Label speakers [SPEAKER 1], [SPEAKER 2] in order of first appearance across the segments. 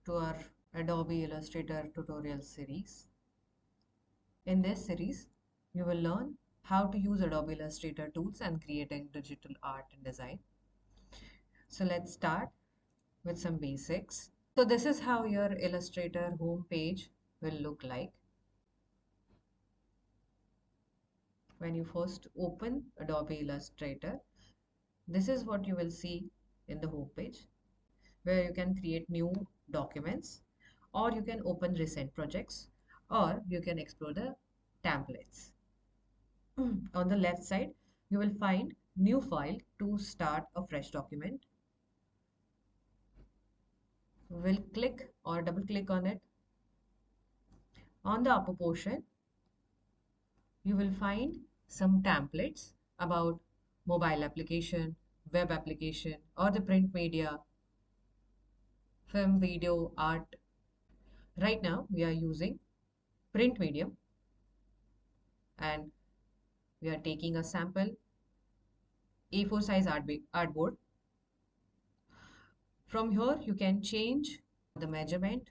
[SPEAKER 1] to our Adobe Illustrator tutorial series. In this series, you will learn how to use Adobe Illustrator tools and creating digital art and design. So let's start with some basics. So this is how your Illustrator home page will look like. When you first open Adobe Illustrator, this is what you will see in the home page, where you can create new documents, or you can open recent projects, or you can explore the templates. On the left side, you will find new file to start a fresh document. We'll click or double click on it. On the upper portion, you will find some templates about mobile application, web application, or the print media, film, video, art. Right now, we are using print medium and we are taking a sample A4 size artboard. From here, you can change the measurement.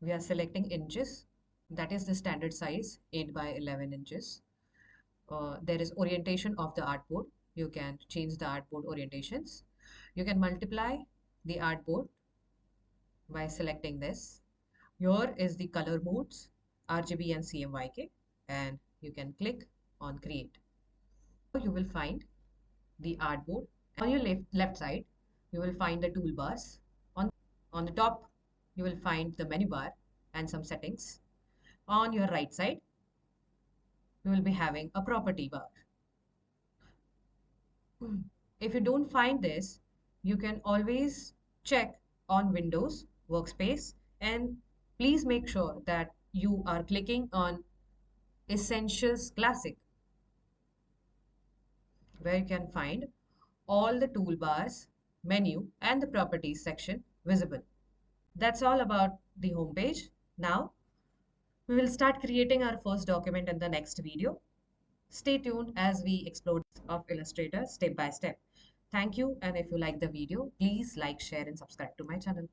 [SPEAKER 1] We are selecting inches. That is the standard size, 8 by 11 inches. There is orientation of the artboard. You can change the artboard orientations. You can multiply the artboard by selecting this. Here is the color modes, RGB and CMYK, and you can click on create. You will find the artboard. On your left side, you will find the toolbars. On the top, you will find the menu bar and some settings. On your right side, you will be having a property bar. If you don't find this, you can always check on Windows workspace, and please make sure that you are clicking on Essentials Classic, where you can find all the toolbars, menu, and the properties section visible. That's all about the home page. Now, we will start creating our first document in the next video. Stay tuned as we explore of Illustrator step by step. Thank you, and if you like the video, please like, share, and subscribe to my channel.